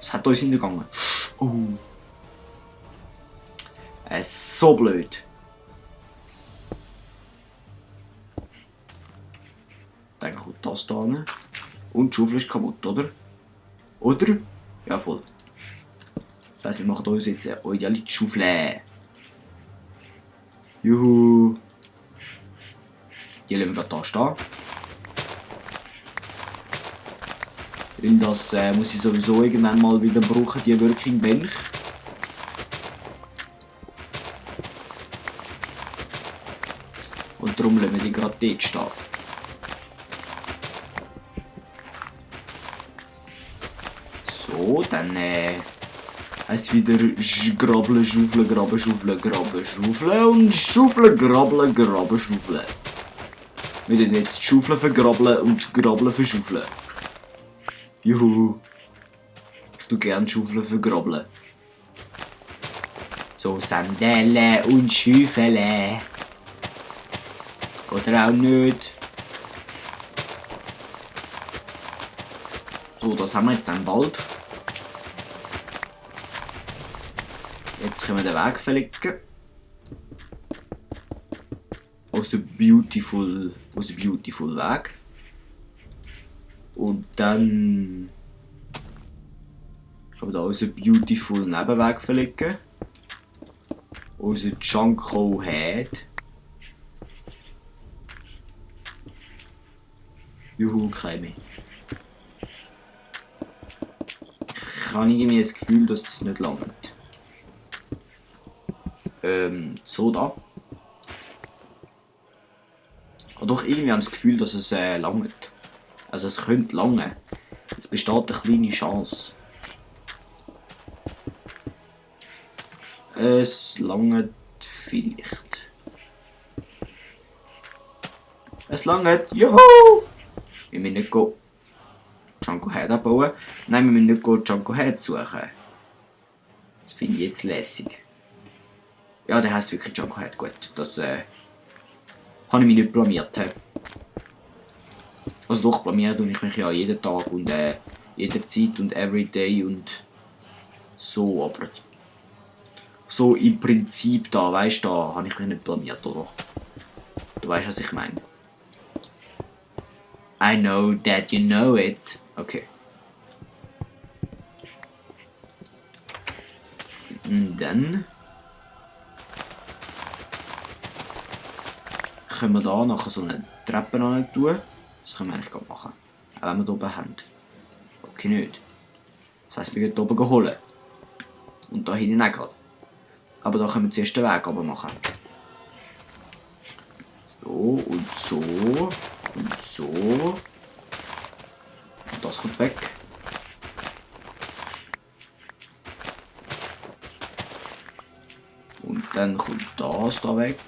Was hat uns hintergangen? Oh. So blöd. Dann kommt das da hin. Und die Schaufel ist kaputt, oder? Oder? Ja, voll. Das heisst, wir machen uns jetzt eine ideale Schaufel. Juhu. Die lassen wir gerade hier stehen. Weil das muss ich sowieso irgendwann mal wieder brauchen, die Working Bench. Und darum lassen wir die gerade dort stehen. So, dann heisst es wieder Grabeln, Schaufeln, Graben, Schaufeln, Graben, Schaufeln und Schaufeln, Grabeln, Graben, Schaufeln. Wir werden jetzt Schaufeln vergrabeln und Grabeln verschaufeln. Juhu. Ich tue gerne Schaufeln vergrabeln. So, Sandalen und Schaufeln. Oder auch nicht. So, das haben wir jetzt dann bald. Jetzt können wir den Weg verlegen. Aus dem Beautiful Weg. Und dann können wir da unseren Beautiful Nebenweg verlegen. Unser Junko Head. Juhu, keine. Ich habe irgendwie das Gefühl, dass das nicht langt. So da. Aber doch irgendwie habe ich das Gefühl, dass es langt. Also es könnte langen. Es besteht eine kleine Chance. Es langt vielleicht. Es langt. Juhu! Wir müssen nicht Junko Head abbauen. Nein, wir müssen nicht Junko Head suchen. Das finde ich jetzt lässig. Ja, der heisst wirklich Junko Head. Gut, das habe ich mich nicht blamiert. Also doch, blamieren tue ich mich ja jeden Tag und jederzeit und everyday und so, aber so im Prinzip da, weißt du, da habe ich mich nicht blamiert, oder? Du weißt, was ich meine. I know that you know it. Okay. Und dann können wir da nachher so eine Treppe an tun. Das können wir eigentlich gerade machen. Auch wenn wir hier oben haben. Okay, nicht. Das heisst, wir gehen hier oben holen. Und da hinten auch gerade. Aber da können wir zuerst den Weg runter machen. So und so. Und so. Und das kommt weg. Und dann kommt das da weg.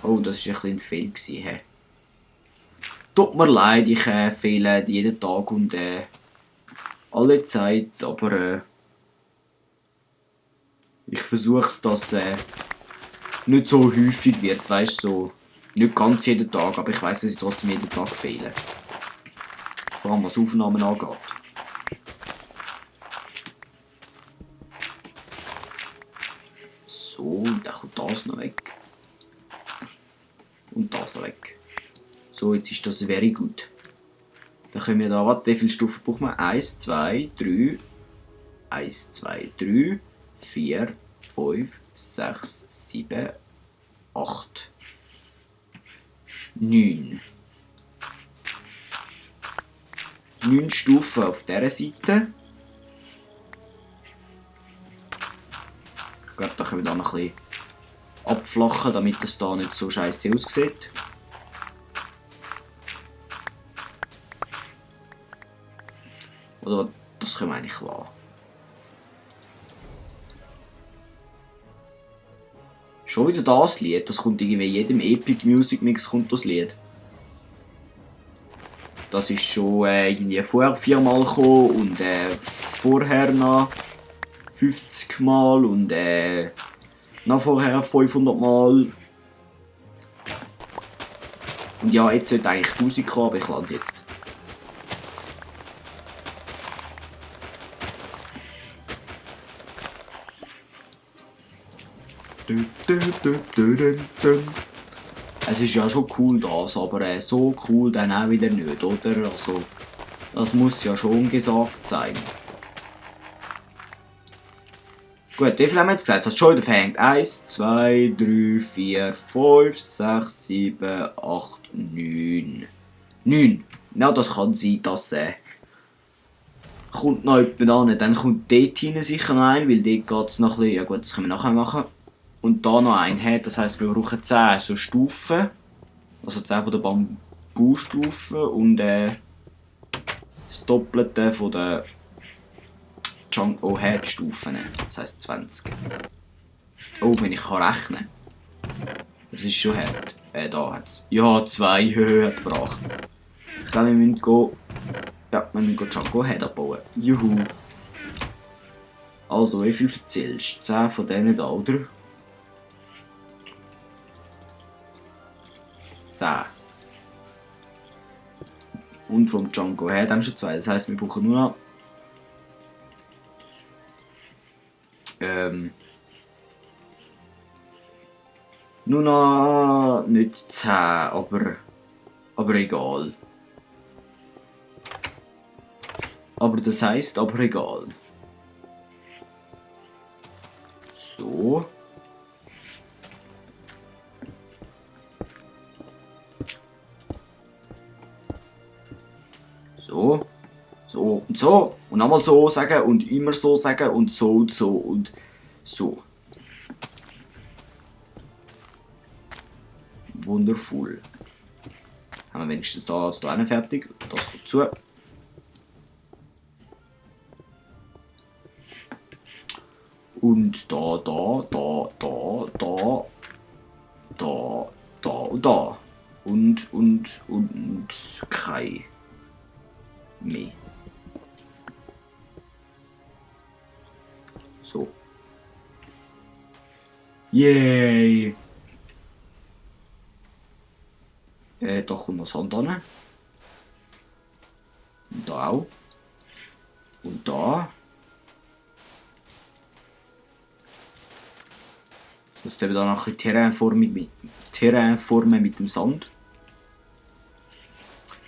Oh, das war ein bisschen Fehl. He. Tut mir leid, ich fehle jeden Tag und alle Zeit, aber ich versuche es, dass nicht so häufig wird, weißt du, so nicht ganz jeden Tag, aber ich weiß, dass ich trotzdem jeden Tag fehle. Vor allem was Aufnahmen angeht. So, und dann kommt das noch weg. Und das noch weg. So, jetzt ist das very gut. Dann können wir da, warte, wie viele Stufen brauchen wir? 1, 2, 3, 1, 2, 3, 4, 5, 6, 7, 8, 9. 9 Stufen auf dieser Seite. Ich glaube, da können wir da noch ein bisschen abflachen, damit es da nicht so scheiße aussieht. Oder das können wir eigentlich lassen. Schon wieder das Lied, das kommt irgendwie in jedem Epic Music Mix kommt das Lied. Das ist schon irgendwie vorher 4-mal gekommen und vorher noch 50 Mal und noch vorher 500 Mal. Und ja, jetzt sollte eigentlich 1000 kommen, aber ich lande jetzt. Es ist ja schon cool das, aber so cool dann auch wieder nicht, oder? Also, das muss ja schon gesagt sein. Gut, wie viel haben wir jetzt gesagt? Hast du schon wieder verhängt? 1, 2, 3, 4, 5, 6, 7, 8, 9. 9. Ja, das kann sein, dass kommt noch jemand an. Dann kommt dort hinten sicher noch ein, weil dort geht es noch ein bisschen. Ja gut, das können wir nachher machen. Und da noch ein. Das heisst, wir brauchen 10 so Stufen. Also 10 von der Bambusstufen und das Doppelte von der Junk-O-Head-Stufen. Das heisst 20. Oh, wenn ich rechnen kann. Das ist schon hart. Da hat's. Ja, 2 hat's gebracht. Ich glaube, wir müssen gehen. Ja, wir müssen Junk-O-Head abbauen. Juhu. Also, wie viel erzählst du? 10 von denen da, oder? 10. Und vom Junk-O-Head haben wir schon 2. Das heisst, wir brauchen nur noch nur noch nicht 10, aber egal. Aber das heisst, aber egal. So. So. So und so. Und nochmal so sagen und immer so sagen und so und so. Wundervoll. Haben wir wenigstens da fertig. Das kommt zu. Und da und da. Und kein mehr. So. Yay! Da kommt noch Sand an. Und da auch. Und da. Das eben dann noch ein bisschen Terrainformen mit dem Sand.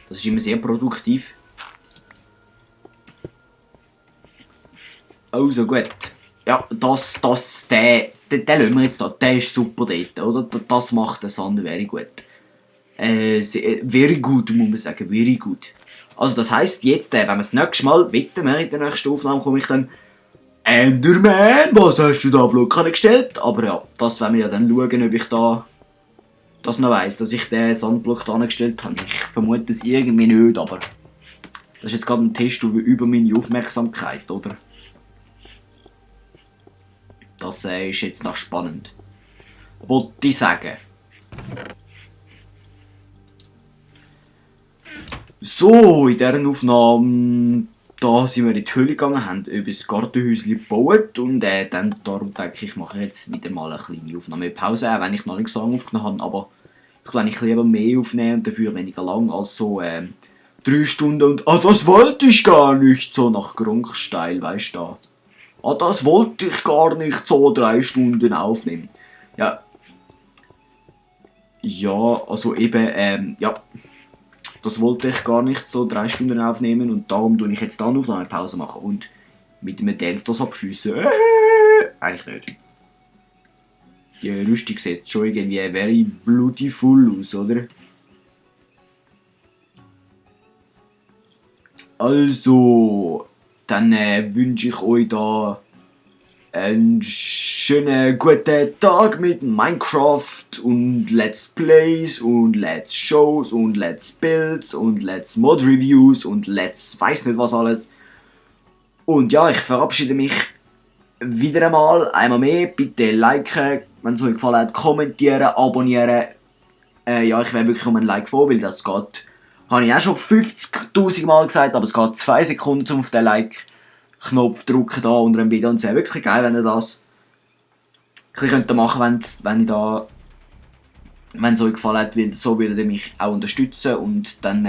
Das ist immer sehr produktiv. Also gut. Ja, den lassen wir jetzt da. Der ist super dort, oder? Das macht den Sand very gut. Very gut, muss man sagen. Very gut. Also das heisst jetzt, wenn wir das nächste Mal wetten, in der nächsten Aufnahme komme ich dann Enderman, was hast du da Block gestellt? Aber ja, das werden wir ja dann schauen, ob ich da das noch weiss, dass ich den Sandblock angestellt habe. Ich vermute es irgendwie nicht, aber das ist jetzt gerade ein Test über meine Aufmerksamkeit, oder? Das ist jetzt noch spannend. Wollte ich sagen. So, in dieser Aufnahme, da sind wir in die Höhle gegangen, haben über das Gartenhäuschen gebaut und dann darum denke ich, mache jetzt wieder mal eine kleine Aufnahmepause, auch wenn ich noch nicht so lange aufgenommen habe, aber ich will nicht lieber mehr aufnehmen und dafür weniger lang als so 3 Stunden und das wollte ich gar nicht, so nach Gronkstyle, weißt du da. Das wollte ich gar nicht so 3 Stunden aufnehmen. Ja. Ja, also eben, ja. Das wollte ich gar nicht so 3 Stunden aufnehmen und darum tue ich jetzt dann Aufnahmepause machen und mit einem Dance das abschliessen. Eigentlich nicht. Die Rüstung sieht schon irgendwie very beautiful aus, oder? Also, dann wünsche ich euch da einen schönen guten Tag mit Minecraft und Let's Plays und Let's Shows und Let's Builds und Let's Mod Reviews und Let's weiß nicht was alles. Und ja, ich verabschiede mich wieder einmal mehr. Bitte liken, wenn es euch gefallen hat, kommentieren, abonnieren. Ja, ich wäre wirklich um ein Like froh, weil das geht, habe ich auch schon 50'000 Mal gesagt, aber es geht 2 Sekunden, um auf den Like-Knopf zu drücken da unter dem Video. Und es wäre wirklich geil, wenn ihr das ein bisschen machen könnt, wenn es euch gefallen hat, weil so würdet ihr mich auch unterstützen und dann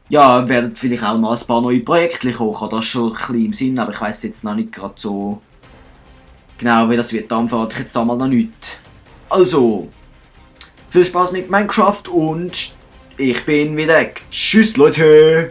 ja, werden vielleicht auch noch ein paar neue Projekte kommen. Das schon ein bisschen im Sinn, aber ich weiss jetzt noch nicht gerade so Genau, wie das wird, dann verrate ich jetzt da mal noch nichts. Also, viel Spaß mit Minecraft und ich bin wieder weg. Tschüss, Leute!